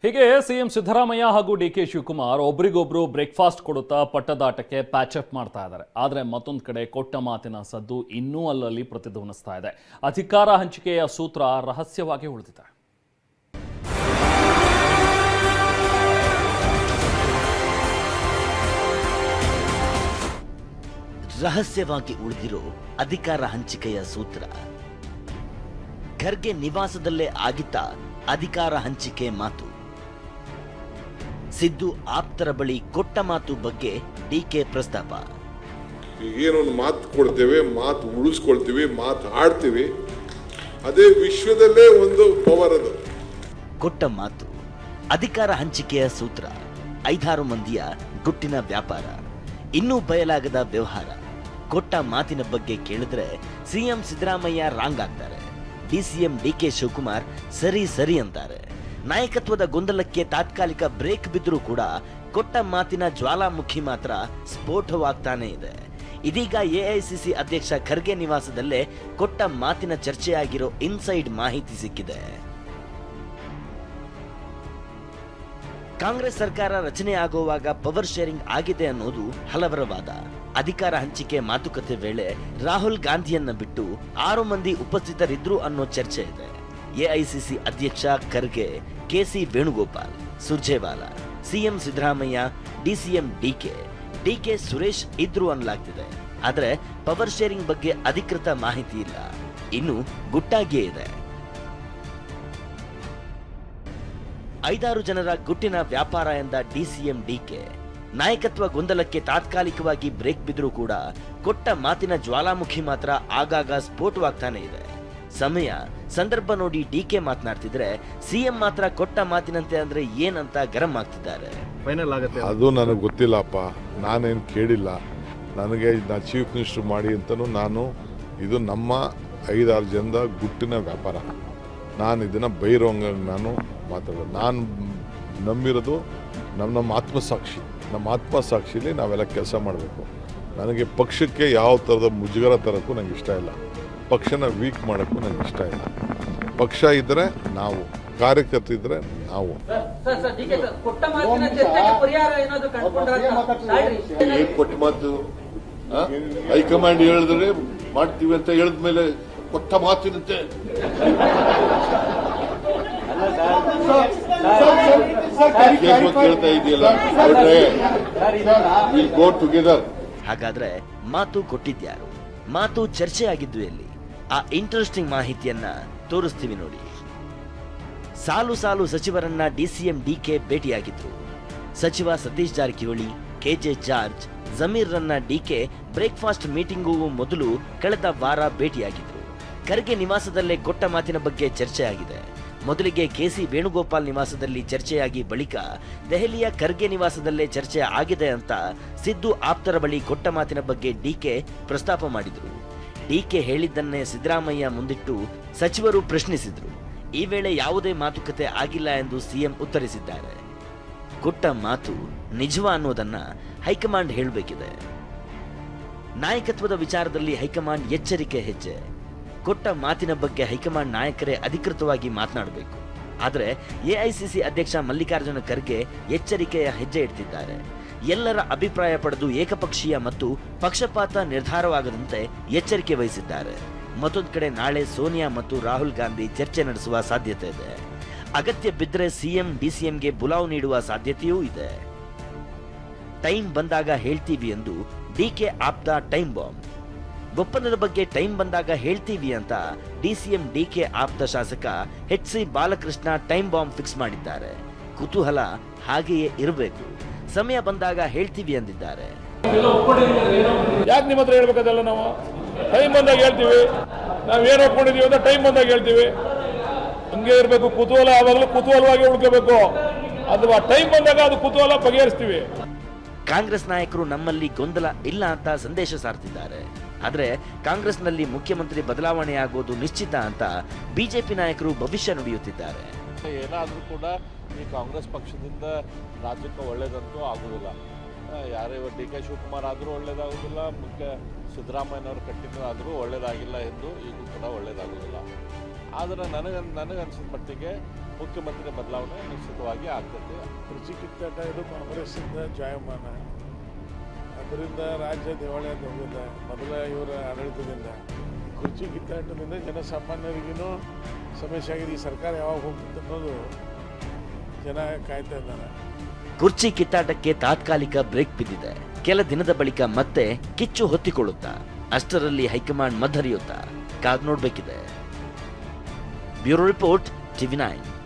ಹೀಗೆ ಸಿಎಂ ಸಿದ್ದರಾಮಯ್ಯ ಹಾಗೂ ಡಿಕೆ ಶಿವಕುಮಾರ್ ಒಬ್ರಿಗೊಬ್ರು ಬ್ರೇಕ್ಫಾಸ್ಟ್ ಕೊಡುತ್ತಾ ಪಟ್ಟದಾಟಕ್ಕೆ ಪ್ಯಾಚಪ್ ಮಾಡ್ತಾ ಇದ್ದಾರೆ. ಆದರೆ ಮತ್ತೊಂದು ಕಡೆ ಕೊಟ್ಟ ಮಾತಿನ ಸದ್ದು ಇನ್ನೂ ಅಲ್ಲಲ್ಲಿ ಪ್ರತಿಧ್ವನಿಸ್ತಾ ಇದೆ. ಅಧಿಕಾರ ಹಂಚಿಕೆಯ ಸೂತ್ರ ರಹಸ್ಯವಾಗಿ ಉಳಿದಿದೆ. ರಹಸ್ಯವಾಗಿ ಉಳಿದಿರೋ ಅಧಿಕಾರ ಹಂಚಿಕೆಯ ಸೂತ್ರ. ಖರ್ಗೆ ನಿವಾಸದಲ್ಲೇ ಆಗಿದ್ದ ಅಧಿಕಾರ ಹಂಚಿಕೆ ಮಾತು. ಸಿದ್ದು ಆಪ್ತರ ಬಳಿ ಕೊಟ್ಟ ಮಾತು ಬಗ್ಗೆ ಡಿಕೆ ಪ್ರಸ್ತಾಪ. ಏನೊಂದು ಮಾತು ಕೊಡ್ತೇವೆ, ಮಾತು ಉಳಿಸ್ಕೊಳ್ತೀವಿ, ಮಾತು ಆಡ್ತೀವಿ, ಅದೇ ವಿಶ್ವದಲ್ಲೇ ಒಂದು ಪವರ್ ಅದು. ಕೊಟ್ಟ ಮಾತು, ಅಧಿಕಾರ ಹಂಚಿಕೆಯ ಸೂತ್ರ, 5-6 ಮಂದಿಯ ಗುಟ್ಟಿನ ವ್ಯಾಪಾರ, ಇನ್ನೂ ಬಯಲಾಗದ ವ್ಯವಹಾರ. ಕೊಟ್ಟ ಮಾತಿನ ಬಗ್ಗೆ ಕೇಳಿದ್ರೆ ಸಿಎಂ ಸಿದ್ದರಾಮಯ್ಯ ರಾಂಗ್ ಆಗ್ತಾರೆ, ಡಿಸಿಎಂ ಡಿಕೆ ಶಿವಕುಮಾರ್ ಸರಿ ಅಂತಾರೆ. ನಾಯಕತ್ವದ ಗೊಂದಲಕ್ಕೆ ತಾತ್ಕಾಲಿಕ ಬ್ರೇಕ್ ಬಿದ್ದರೂ ಕೂಡ ಕೊಟ್ಟ ಮಾತಿನ ಜ್ವಾಲಾಮುಖಿ ಮಾತ್ರ ಸ್ಫೋಟವಾಗ್ತಾನೆ ಇದೆ. ಇದೀಗ ಎಐಸಿಸಿ ಅಧ್ಯಕ್ಷ ಖರ್ಗೆ ನಿವಾಸದಲ್ಲೇ ಕೊಟ್ಟ ಮಾತಿನ ಚರ್ಚೆಯಾಗಿರೋ ಇನ್ಸೈಡ್ ಮಾಹಿತಿ ಸಿಕ್ಕಿದೆ. ಕಾಂಗ್ರೆಸ್ ಸರ್ಕಾರ ರಚನೆ ಆಗುವಾಗ ಪವರ್ ಶೇರಿಂಗ್ ಆಗಿದೆ ಅನ್ನೋದು ಹಲವರ ವಾದ. ಅಧಿಕಾರ ಹಂಚಿಕೆ ಮಾತುಕತೆ ವೇಳೆ ರಾಹುಲ್ ಗಾಂಧಿಯನ್ನ ಬಿಟ್ಟು 6 ಮಂದಿ ಉಪಸ್ಥಿತರಿದ್ರು ಅನ್ನೋ ಚರ್ಚೆ ಇದೆ. ಎಐಸಿಸಿ ಅಧ್ಯಕ್ಷ ಖರ್ಗೆ, ಕೆಸಿ ವೇಣುಗೋಪಾಲ್, ಸುರ್ಜೇವಾಲಾ, ಸಿಎಂ ಸಿದ್ದರಾಮಯ್ಯ, ಡಿಸಿಎಂ ಡಿಕೆ ಸುರೇಶ್ ಇದ್ರು ಅನ್ನಲಾಗ್ತಿದೆ. ಆದ್ರೆ ಪವರ್ ಶೇರಿಂಗ್ ಬಗ್ಗೆ ಅಧಿಕೃತ ಮಾಹಿತಿ ಇಲ್ಲ, ಇನ್ನು ಗುಟ್ಟಾಗಿಯೇ ಇದೆ. 5-6 ಜನರ ಗುಟ್ಟಿನ ವ್ಯಾಪಾರ ಎಂದ ಡಿಸಿಎಂ ಡಿಕೆ ನಾಯಕತ್ವ ಗೊಂದಲಕ್ಕೆ ತಾತ್ಕಾಲಿಕವಾಗಿ ಬ್ರೇಕ್ ಬಿದ್ದರೂ ಕೂಡ ಕೊಟ್ಟ ಮಾತಿನ ಜ್ವಾಲಾಮುಖಿ ಮಾತ್ರ ಆಗಾಗ ಸ್ಫೋಟವಾಗ್ತಾನೆ ಇದೆ. ಸಮಯ ಸಂದರ್ಭ ನೋಡಿ ಡಿಕೆ ಮಾತನಾಡ್ತಿದ್ರೆ ಸಿಎಂ ಮಾತ್ರ ಕೊಟ್ಟ ಮಾತಿನಂತೆ ಅಂದ್ರೆ ಏನಂತ ಗರಂ ಆಗ್ತಿದ್ದಾರೆ. ಫೈನಲ್ ಆಗುತ್ತೆ ಅದು ನನಗೆ ಗೊತ್ತಿಲ್ಲಪ್ಪ, ನಾನೇನು ಕೇಳಿಲ್ಲ. ನನಗೆ ಚೀಫ್ ಮಿನಿಸ್ಟರ್ ಮಾಡಿ ಅಂತಲೂ ಇದು ನಮ್ಮ 5-6 ಜನದ ಗುಟ್ಟಿನ ವ್ಯಾಪಾರ. ನಾನು ಇದನ್ನು ಬೈರೋಂಗ ನಾನು ಮಾತಾಡೋದು. ನಾನು ನಂಬಿರೋದು ನಮ್ಮ ಆತ್ಮಸಾಕ್ಷಿ. ನಮ್ಮ ಆತ್ಮಸಾಕ್ಷಿಲಿ ನಾವೆಲ್ಲ ಕೆಲಸ ಮಾಡಬೇಕು. ನನಗೆ ಪಕ್ಷಕ್ಕೆ ಯಾವ ಥರದ ಮುಜುಗರ ತರೋಕ್ಕೂ ನನಗೆ ಇಷ್ಟ ಇಲ್ಲ, ಪಕ್ಷನ ವೀಕ್ ಮಾಡೋಕ್ಕೂ ನನಗೆ ಇಷ್ಟ ಇಲ್ಲ. ಪಕ್ಷ ಇದ್ದರೆ ನಾವು, ಕಾರ್ಯಕರ್ತರು ಇದ್ದರೆ ನಾವು. ಏನು ಕೊಟ್ಟ ಮಾತು? ಹೈಕಮಾಂಡ್ ಹೇಳಿದ್ರೆ ಮಾಡ್ತೀವಿ ಅಂತ ಹೇಳಿದ್ಮೇಲೆ ಕೊಟ್ಟ ಮಾತಿನಂತೆ ಹೇಳ್ತಾ ಇದೆಯಲ್ಲ. ಗೋ ಟುಗೆದರ್. ಹಾಗಾದ್ರೆ ಮಾತು ಕೊಟ್ಟಿದ್ಯಾರು? ಮಾತು ಚರ್ಚೆ ಆಗಿದ್ದು ಎಲ್ಲಿ? ಆ ಇಂಟ್ರೆಸ್ಟಿಂಗ್ ಮಾಹಿತಿಯನ್ನ ತೋರಿಸ್ತೀವಿ ನೋಡಿ. ಸಾಲು ಸಚಿವರನ್ನ ಡಿಸಿಎಂ ಡಿಕೆ ಭೇಟಿಯಾಗಿದ್ರು. ಸಚಿವ ಸತೀಶ್ ಜಾರಕಿಹೊಳಿ, ಕೆಜೆ ಜಾರ್ಜ್, ಜಮೀರ್ರನ್ನ ಡಿಕೆ ಬ್ರೇಕ್ಫಾಸ್ಟ್ ಮೀಟಿಂಗೂ ಮೊದಲು ಕಳೆದ ವಾರ ಭೇಟಿಯಾಗಿದ್ರು. ಖರ್ಗೆ ನಿವಾಸದಲ್ಲೇ ಕೊಟ್ಟ ಮಾತಿನ ಬಗ್ಗೆ ಚರ್ಚೆ ಆಗಿದೆ. ಮೊದಲಿಗೆ ಕೆಸಿ ವೇಣುಗೋಪಾಲ್ ನಿವಾಸದಲ್ಲಿ ಚರ್ಚೆಯಾಗಿ ಬಳಿಕ ದೆಹಲಿಯ ಖರ್ಗೆ ನಿವಾಸದಲ್ಲೇ ಚರ್ಚೆ ಆಗಿದೆ ಅಂತ ಸಿದ್ದು ಆಪ್ತರ ಬಳಿ ಕೊಟ್ಟ ಮಾತಿನ ಬಗ್ಗೆ ಡಿಕೆ ಪ್ರಸ್ತಾಪ ಮಾಡಿದ್ರು. ಡಿಕೆ ಹೇಳಿದ್ದನ್ನೇ ಸಿದ್ದರಾಮಯ್ಯ ಮುಂದಿಟ್ಟು ಸಚಿವರು ಪ್ರಶ್ನಿಸಿದ್ರು. ಈ ವೇಳೆ ಯಾವುದೇ ಮಾತುಕತೆ ಆಗಿಲ್ಲ ಎಂದು ಸಿಎಂ ಉತ್ತರಿಸಿದ್ದಾರೆ. ಕೊಟ್ಟ ಮಾತು ನಿಜವಾ ಅನ್ನೋದನ್ನ ಹೈಕಮಾಂಡ್ ಹೇಳಬೇಕಿದೆ. ನಾಯಕತ್ವದ ವಿಚಾರದಲ್ಲಿ ಹೈಕಮಾಂಡ್ ಎಚ್ಚರಿಕೆ ಹೆಜ್ಜೆ. ಕೊಟ್ಟ ಮಾತಿನ ಬಗ್ಗೆ ಹೈಕಮಾಂಡ್ ನಾಯಕರೇ ಅಧಿಕೃತವಾಗಿ ಮಾತನಾಡಬೇಕು. ಆದರೆ ಎಐಸಿಸಿ ಅಧ್ಯಕ್ಷ ಮಲ್ಲಿಕಾರ್ಜುನ ಖರ್ಗೆ ಎಚ್ಚರಿಕೆಯ ಹೆಜ್ಜೆ ಇಡ್ತಿದ್ದಾರೆ. ಎಲ್ಲರ ಅಭಿಪ್ರಾಯ ಪಡೆದು ಏಕಪಕ್ಷೀಯ ಮತ್ತು ಪಕ್ಷಪಾತ ನಿರ್ಧಾರವಾಗದಂತೆ ಎಚ್ಚರಿಕೆ ವಹಿಸಿದ್ದಾರೆ. ಮತ್ತೊಂದು ಕಡೆ ನಾಳೆ ಸೋನಿಯಾ ಮತ್ತು ರಾಹುಲ್ ಗಾಂಧಿ ಚರ್ಚೆ ನಡೆಸುವ ಸಾಧ್ಯತೆ ಇದೆ. ಅಗತ್ಯ ಬಿದ್ದರೆ ಸಿಎಂ ಡಿಸಿಎಂಗೆ ಬುಲಾವ್ ನೀಡುವ ಸಾಧ್ಯತೆಯೂ ಇದೆ. ಟೈಮ್ ಬಂದಾಗ ಹೇಳ್ತೀವಿ ಎಂದು ಡಿಕೆ ಆಪ್ತ ಟೈಮ್ ಬಾಂಬ್. ಒಪ್ಪಂದದ ಬಗ್ಗೆ ಟೈಮ್ ಬಂದಾಗ ಹೇಳ್ತೀವಿ ಅಂತ ಡಿಸಿಎಂ ಡಿಕೆ ಆಪ್ತ ಶಾಸಕ HC Balakrishna time bomb fix ಮಾಡಿದ್ದಾರೆ. ಕುತೂಹಲ ಹಾಗೆಯೇ ಇರಬೇಕು, ಸಮಯ ಬಂದಾಗ ಹೇಳ್ತೀವಿ ಅಂದಿದ್ದಾರೆ. ಯಾಕೆ ನಿಮ್ಮ ಹತ್ರ ಹೇಳ್ಬೇಕದಲ್ಲ? ನಾವು ಟೈಮ್ ಬಂದಾಗ ಹೇಳ್ತೀವಿ, ನಾವು ಏನು ಒಪ್ಕೊಂಡಿದೀವಿ ಅಂತ ಟೈಮ್ ಬಂದಾಗ ಹೇಳ್ತೀವಿ. ಹಂಗೆ ಇರಬೇಕು, ಕುತೂಹಲ ಯಾವಾಗಲೂ ಕುತೂಹಲವಾಗಿ ಉಳ್ಕೋಬೇಕು. ಅಥವಾ ಟೈಮ್ ಬಂದಾಗ ಅದು ಕುತೂಹಲ ಬಗೆಹರಿಸ್ತೀವಿ. ಕಾಂಗ್ರೆಸ್ ನಾಯಕರು ನಮ್ಮಲ್ಲಿ ಗೊಂದಲ ಇಲ್ಲ ಅಂತ ಸಂದೇಶ ಸಾರ್ತಿದ್ದಾರೆ. ಆದ್ರೆ ಕಾಂಗ್ರೆಸ್ನಲ್ಲಿ ಮುಖ್ಯಮಂತ್ರಿ ಬದಲಾವಣೆಯಾಗೋದು ನಿಶ್ಚಿತ ಅಂತ ಬಿಜೆಪಿ ನಾಯಕರು ಭವಿಷ್ಯ ನುಡಿಯುತ್ತಿದ್ದಾರೆ. ಏನಾದರೂ ಕೂಡ ಈ ಕಾಂಗ್ರೆಸ್ ಪಕ್ಷದಿಂದ ರಾಜ್ಯಕ್ಕೆ ಒಳ್ಳೇದಂತೂ ಆಗುವುದಿಲ್ಲ. ಯಾರೇ ಡಿಕೆ ಶಿವಕುಮಾರ್ ಆದರೂ ಒಳ್ಳೇದಾಗುವುದಿಲ್ಲ, ಮುಖ್ಯ ಸಿದ್ದರಾಮಯ್ಯನವರು ಕಂಟಿನ್ಯೂ ಆದರೂ ಒಳ್ಳೇದಾಗಿಲ್ಲ ಎಂದು ಈಗೂ ಕೂಡ ಒಳ್ಳೇದಾಗುವುದಿಲ್ಲ. ಆದರೆ ನನಗನ್ಸಿದ ಮಟ್ಟಿಗೆ ಮುಖ್ಯಮಂತ್ರಿ ಬದಲಾವಣೆ ನಿಶ್ಚಿತವಾಗಿ ಆಗ್ತೈತೆ. ಕುರ್ಚಿ ಕಿತ್ತಾಟ ಇದು ಕಾಂಗ್ರೆಸ್ಸಿಂದ ಜಾಯಮಾನ, ಅದರಿಂದ ರಾಜ್ಯ ದೇವಾಲಯದ ಹೋಗಿದೆ. ಮೊದಲ ಇವರ ಆಡಳಿತದಿಂದ ಕುರ್ಚಿ ಕಿತ್ತಾಟದಿಂದ ಜನಸಾಮಾನ್ಯರಿಗೂ ಸಮಸ್ಯೆ ಆಗಿದೆ. ಈ ಸರ್ಕಾರ ಯಾವಾಗ ಹೋಗ್ತದೆ ಅನ್ನೋದು ಜನ ಕಾಯ್ತಾ ಇದ್ದಾರೆ. ಕುರ್ಚಿ ಕಿತ್ತಾಟಕ್ಕೆ ತಾತ್ಕಾಲಿಕ ಬ್ರೇಕ್ ಬಿದ್ದಿದೆ. ಕೆಲ ದಿನದ ಬಳಿಕ ಮತ್ತೆ ಕಿಚ್ಚು ಹೊತ್ತಿಕೊಳ್ಳುತ್ತಾ, ಅಷ್ಟರಲ್ಲಿ ಹೈಕಮಾಂಡ್ ಮದ್ದರಿಯುತ್ತಾ ಕಾದ್ ನೋಡ್ಬೇಕಿದೆ. Bureau report, TV9.